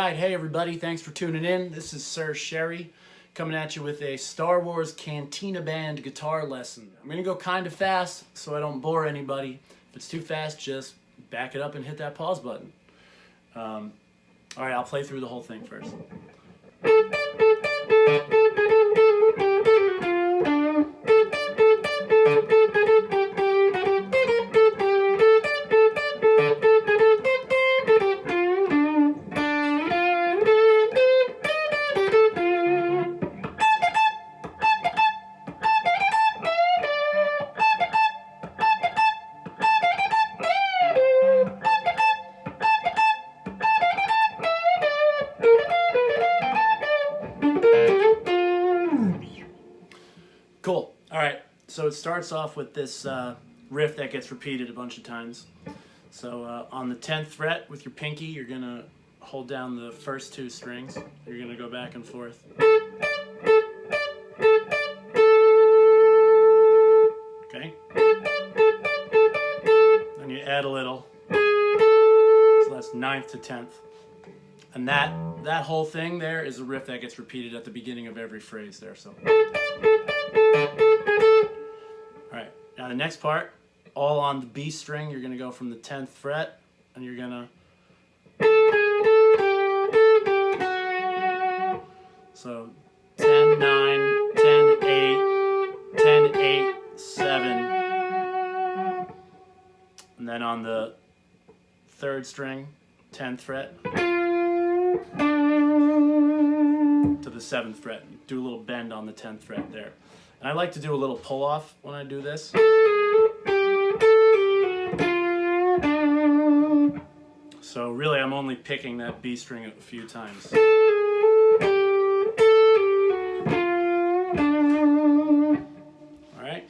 Alright, hey everybody, thanks for tuning in. This is Sir Xerri coming at you with a Star Wars Cantina Band guitar lesson. I'm going to go kind of fast so I don't bore anybody. If it's too fast, just back it up and hit that pause button. Alright, I'll play through the whole thing first. Cool. All right. So it starts off with this riff that gets repeated a bunch of times. So on the 10th fret with your pinky, you're going to hold down the first two strings. You're going to go back and forth. Okay. Then you add a little. So that's 9th to 10th. And that whole thing there is a riff that gets repeated at the beginning of every phrase there. So. Alright, now the next part, all on the B string, you're going to go from the 10th fret, and you're going to... So, 10, 9, 10, 8, 10, 8, 7. And then on the 3rd string, 10th fret, to the 7th fret. Do a little bend on the 10th fret there. And I like to do a little pull off when I do this. So really I'm only picking that B string a few times. Alright.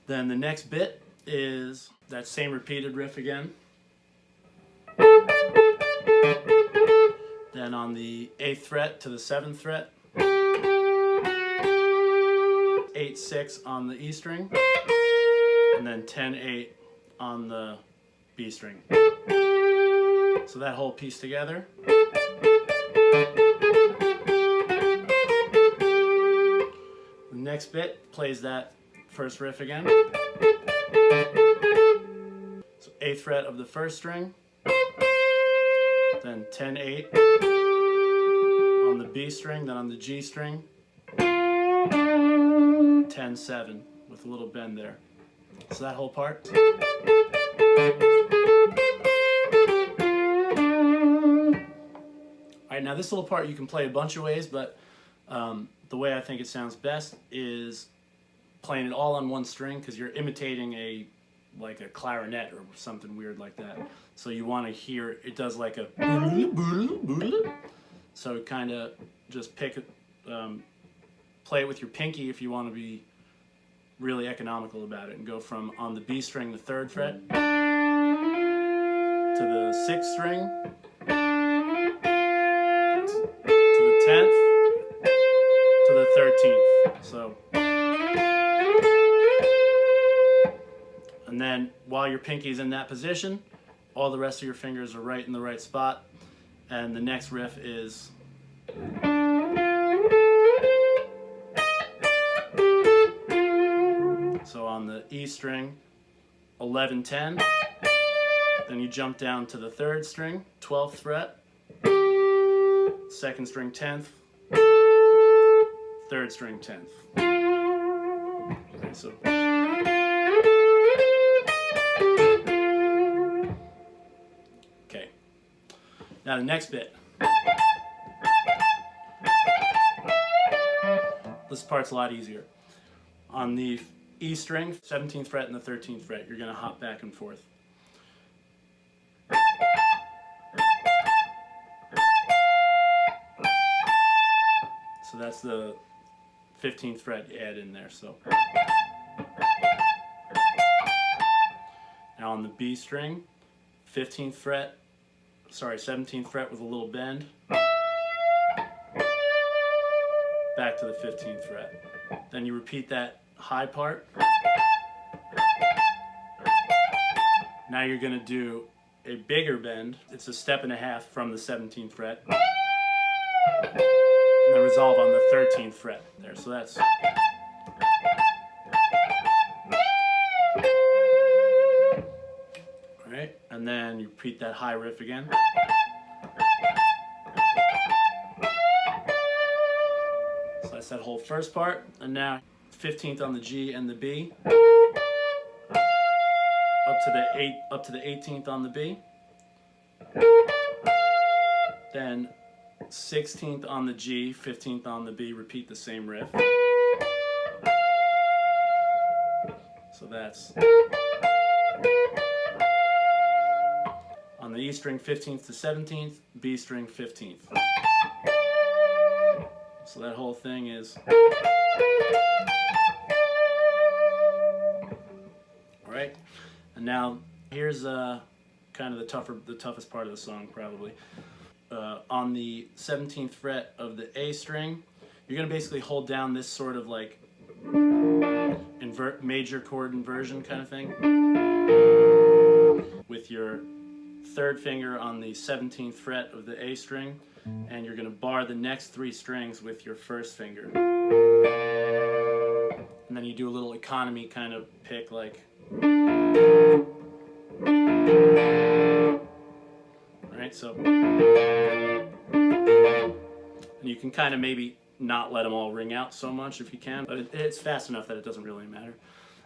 Then the next bit is that same repeated riff again. Then on the 8th fret to the 7th fret. 8, 6 on the E string, and then 10, 8 on the B string. So that whole piece together. The next bit plays that first riff again. So 8th fret of the first string, then 10, 8 on the B string, then on the G string. 10, 7 with a little bend there. So that whole part. Alright, now this little part you can play a bunch of ways, but the way I think it sounds best is playing it all on one string, because you're imitating like a clarinet or something weird like that. So you want to hear, it does like a so kind of just pick it, play it with your pinky if you want to be really economical about it, and go from on the B string, the 3rd fret, to the 6th string, to the 10th, to the 13th. So, and then while your pinky's in that position, all the rest of your fingers are right in the right spot, and the next riff is... So on the E string, 11, 10, then you jump down to the 3rd string, 12th fret, 2nd string, 10th, 3rd string, 10th. Okay, so. Okay. Now the next bit. This part's a lot easier. On the E string, 17th fret and the 13th fret, you're going to hop back and forth. So that's the 15th fret you add in there. So now on the B string, 17th fret with a little bend, back to the 15th fret. Then you repeat that high part. Now you're going to do a bigger bend. It's a step and a half from the 17th fret. And then resolve on the 13th fret there. So that's... Alright, and then you repeat that high riff again. So that's that whole first part. And now 15th on the G and the B. Up to the 18th on the B. Then 16th on the G, 15th on the B, repeat the same riff. So that's on the E string 15th to 17th, B string 15th. So that whole thing is... Alright, and now here's kind of the toughest part of the song probably. On the 17th fret of the A string, you're going to basically hold down this sort of like major chord inversion kind of thing with your third finger on the 17th fret of the A string, and you're going to bar the next three strings with your first finger. And then you do a little economy kind of pick like... Alright, so... And you can kind of maybe not let them all ring out so much if you can, but it's fast enough that it doesn't really matter.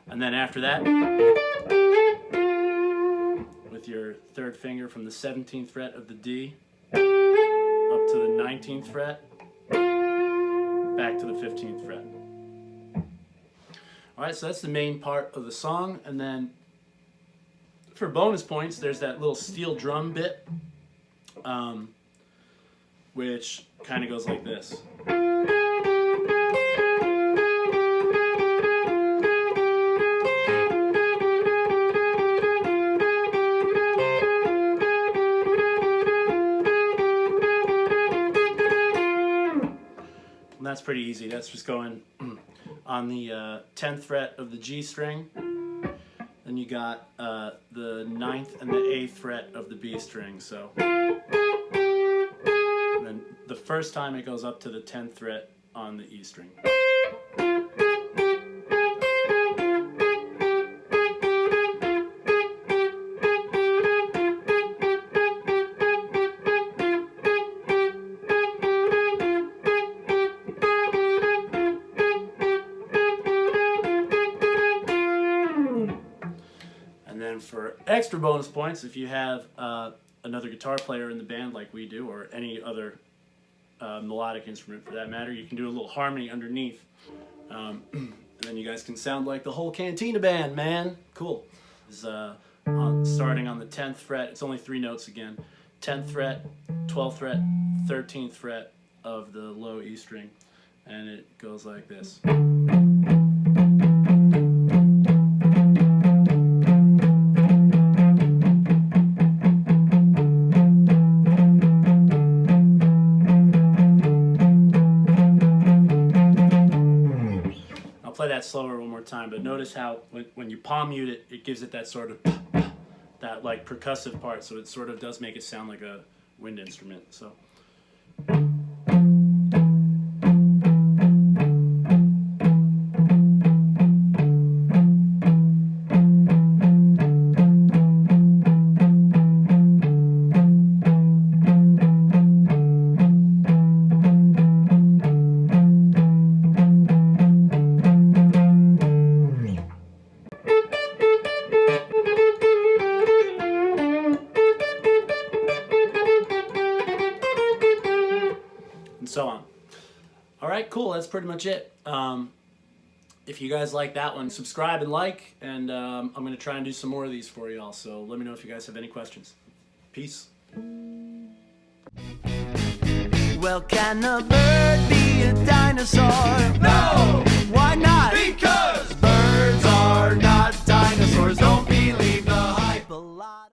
And then after that, with your third finger from the 17th fret of the D up to the 19th fret, back to the 15th fret. Alright, so that's the main part of the song, and then for bonus points, there's that little steel drum bit, which kind of goes like this. And that's pretty easy. That's just going on the 10th fret of the G string. Then you got the 9th and the 8th fret of the B string. So, and then the first time it goes up to the 10th fret on the E string. For extra bonus points, if you have another guitar player in the band like we do, or any other melodic instrument for that matter, you can do a little harmony underneath, and then you guys can sound like the whole Cantina Band, man. Cool. It's, starting on the 10th fret, it's only 3 notes again. 10th fret, 12th fret, 13th fret of the low E string, and it goes like this. Play that slower one more time, but notice how when you palm mute it, it gives it that sort of that like percussive part, so it sort of does make it sound like a wind instrument. So and so on. Alright, cool, that's pretty much it. If you guys like that one, subscribe and like, and I'm going to try and do some more of these for y'all, so let me know if you guys have any questions. Peace. Well, can a bird be a dinosaur? No! Why not? Because